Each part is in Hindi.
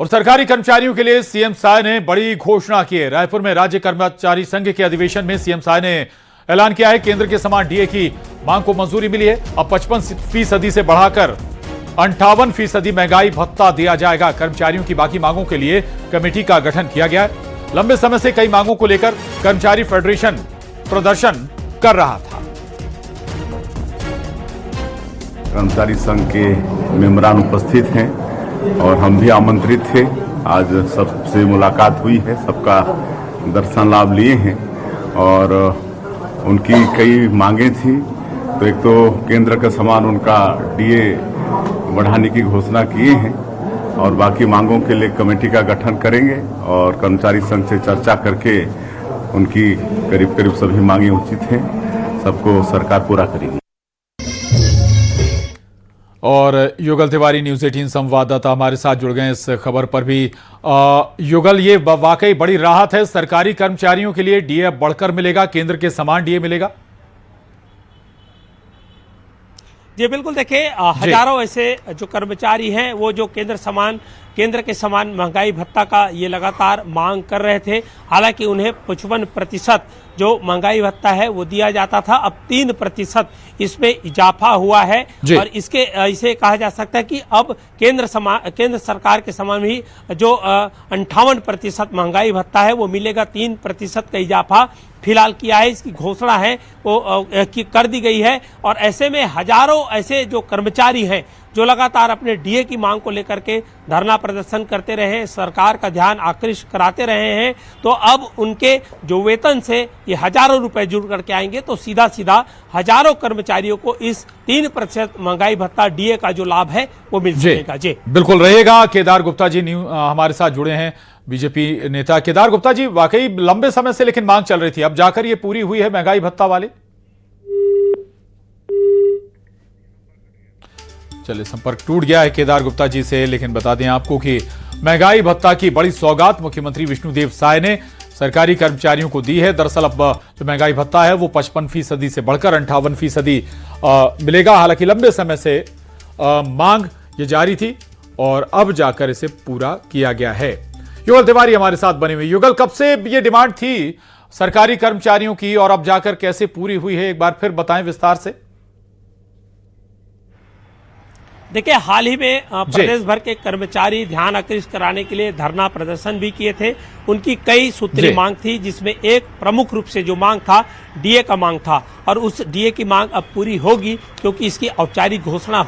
और सरकारी कर्मचारियों के लिए सीएम साय ने बड़ी घोषणा की है। रायपुर में राज्य कर्मचारी संघ के अधिवेशन में सीएम साय ने ऐलान किया है, केंद्र के समान डीए की मांग को मंजूरी मिली है। अब 55% से बढ़ाकर 58% महंगाई भत्ता दिया जाएगा। कर्मचारियों की बाकी मांगों के लिए कमेटी का गठन किया गया है। लंबे समय से कई मांगों को लेकर कर्मचारी फेडरेशन प्रदर्शन कर रहा था। कर्मचारी संघ के मेंबरान उपस्थित हैं और हम भी आमंत्रित थे। आज सबसे मुलाकात हुई है, सबका दर्शन लाभ लिए हैं और उनकी कई मांगे थी। तो एक तो केंद्र के समान उनका डीए बढ़ाने की घोषणा किए हैं और बाकी मांगों के लिए कमेटी का गठन करेंगे और कर्मचारी संघ से चर्चा करके उनकी करीब करीब सभी मांगे उचित हैं, सबको सरकार पूरा करेगी। और युगल तिवारी न्यूज़ 18 संवाददाता हमारे साथ जुड़ गए इस खबर पर भी। युगल, ये वाकई बड़ी राहत है सरकारी कर्मचारियों के लिए, डीए बढ़कर मिलेगा, केंद्र के समान डीए मिलेगा। जी बिल्कुल, देखिए हजारों ऐसे जो कर्मचारी हैं वो जो केंद्र के समान महंगाई भत्ता का ये लगातार मांग कर रहे थे। हालांकि उन्हें 55% जो महंगाई भत्ता है वो दिया जाता था, अब 3% इसमें इजाफा हुआ है और इसे कहा जा सकता है कि अब केंद्र सरकार के समान ही जो 58% महंगाई भत्ता है वो मिलेगा। 3% का इजाफा फिलहाल किया है, इसकी घोषणा है वो कर दी गई है। और ऐसे में हजारों ऐसे जो कर्मचारी हैं जो लगातार अपने डीए की मांग को लेकर के धरना प्रदर्शन करते रहे, सरकार का ध्यान आकृष्ट कराते रहे हैं, तो अब उनके जो वेतन से ये हजारों रुपए जुड़ करके आएंगे तो सीधा सीधा हजारों कर्मचारियों को इस 3% महंगाई भत्ता डीए का जो लाभ है वो मिल सकेगा। जी बिल्कुल रहेगा। केदार गुप्ता जी हमारे साथ जुड़े हैं, बीजेपी नेता। केदार गुप्ता जी, वाकई लंबे समय से लेकिन मांग चल रही थी, अब जाकर ये पूरी हुई है महंगाई भत्ता वाली। चलिए, संपर्क टूट गया है केदार गुप्ता जी से, लेकिन बता दें आपको कि महंगाई भत्ता की बड़ी सौगात मुख्यमंत्री विष्णुदेव साय ने सरकारी कर्मचारियों को दी है। दरअसल अब जो महंगाई भत्ता है वो 55% से बढ़कर 58% मिलेगा। हालांकि लंबे समय से मांग ये जारी थी और अब जाकर इसे पूरा किया गया है। युगल तिवारी हमारे साथ बने हुए। युगल, कब से ये डिमांड थी सरकारी कर्मचारियों की और अब जाकर कैसे पूरी हुई है, एक बार फिर बताएं विस्तार से। देखिए, हाल ही में प्रदेश भर के कर्मचारी ध्यान आकृष्ट कराने के लिए धरना प्रदर्शन भी किए थे। उनकी कई सूत्री मांग थी, जिसमें एक प्रमुख रूप से जो मांग था डीए का मांग था और उस डीए की मांग अब पूरी होगी क्योंकि इसकी औपचारिक घोषणा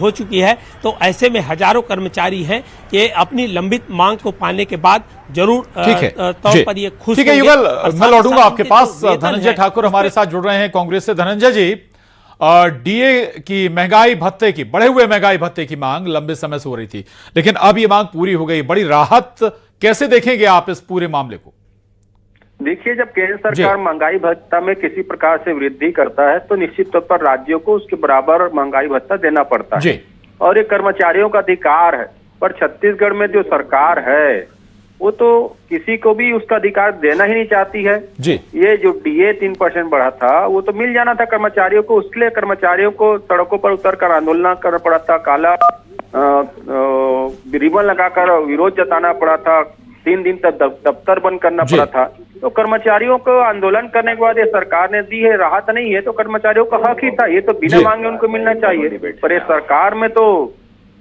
हो चुकी है। तो ऐसे में हजारों कर्मचारी हैं ये अपनी लंबित मांग को पाने के बाद जरूर तौर पर ये खुश होंगे। युगल, मैं लौटूंगा आपके पास। धनंजय ठाकुर हमारे साथ जुड़ रहे हैं कांग्रेस से। धनंजय जी, डीए की महंगाई भत्ते की, बढ़े हुए महंगाई भत्ते की मांग लंबे समय से हो रही थी, लेकिन अब ये मांग पूरी हो गई, बड़ी राहत। कैसे देखेंगे आप इस पूरे मामले को? देखिए, जब केंद्र सरकार महंगाई भत्ता में किसी प्रकार से वृद्धि करता है तो निश्चित तौर पर राज्यों को उसके बराबर महंगाई भत्ता देना पड़ता है और ये कर्मचारियों का अधिकार है। पर छत्तीसगढ़ में जो सरकार है वो तो किसी को भी उसका अधिकार देना ही नहीं चाहती है। ये जो डीए 3% बढ़ा था वो तो मिल जाना था कर्मचारियों को, उसके लिए कर्मचारियों को सड़कों पर उतरकर आंदोलन करना पड़ा था, काला रिबन लगाकर विरोध जताना पड़ा था, 3 दिन तक दफ्तर बंद करना पड़ा था। तो कर्मचारियों को आंदोलन करने के बाद ये सरकार ने दी है, राहत नहीं है तो कर्मचारियों का हक ही था, ये तो बिना मांगे उनको मिलना चाहिए। पर ये सरकार में तो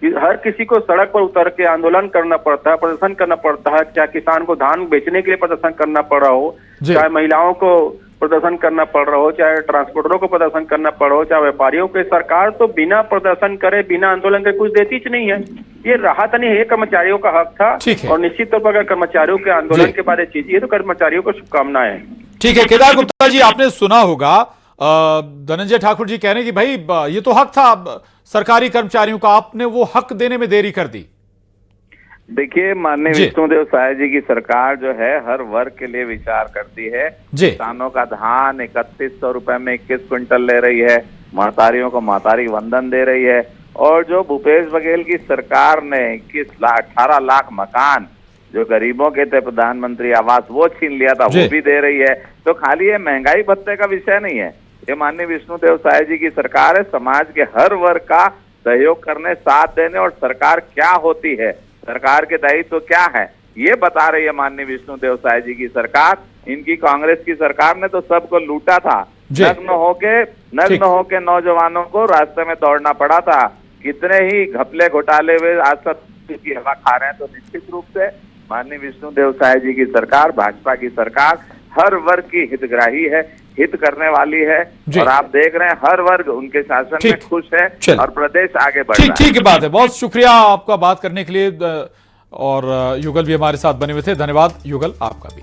हर किसी को सड़क पर उतर के आंदोलन करना पड़ता है, प्रदर्शन करना पड़ता है, चाहे किसान को धान बेचने के लिए प्रदर्शन करना पड़ रहा हो, चाहे महिलाओं को प्रदर्शन करना पड़ रहा हो, चाहे ट्रांसपोर्टरों को प्रदर्शन करना पड़ रहा हो, चाहे व्यापारियों के। सरकार तो बिना प्रदर्शन करे, बिना आंदोलन के कुछ देती नहीं है। ये राहत नहीं है, कर्मचारियों का हक था और निश्चित तौर पर अगर कर्मचारियों के आंदोलन के बारे में चीज तो कर्मचारियों को शुभकामनाएं। ठीक है केदार गुप्ता जी, आपने सुना होगा धनंजय ठाकुर जी कह रहे हैं कि भाई ये तो हक था सरकारी कर्मचारियों का, आपने वो हक देने में देरी कर दी। देखिए, माननीय विष्णुदेव साय जी की सरकार जो है हर वर्ग के लिए विचार करती है। किसानों का धान 3100 रुपए में 21 क्विंटल ले रही है, महतारियों को महतारी वंदन दे रही है और जो भूपेश बघेल की सरकार ने 18 लाख मकान जो गरीबों के थे प्रधानमंत्री आवास वो छीन लिया था वो भी दे रही है। तो खाली ये महंगाई भत्ते का विषय नहीं है, ये माननीय विष्णुदेव साय जी की सरकार है समाज के हर वर्ग का सहयोग करने, साथ देने और सरकार क्या होती है सरकार के दायित्व क्या है ये बता रही है माननीय विष्णुदेव साय जी की सरकार। इनकी कांग्रेस की सरकार ने तो सबको लूटा था, नग्न होके नौजवानों को रास्ते में दौड़ना पड़ा था। कितने ही घपले घोटाले हुए आज तक की हवा खा रहे हैं। तो निश्चित रूप से माननीय विष्णुदेव साय जी की सरकार, भाजपा की सरकार हर वर्ग की हितग्राही है, हित करने वाली है और आप देख रहे हैं हर वर्ग उनके शासन में खुश है और प्रदेश आगे बढ़ रहा है। ठीक बात है, बहुत शुक्रिया आपका बात करने के लिए। और युगल भी हमारे साथ बने हुए थे, धन्यवाद युगल आपका भी।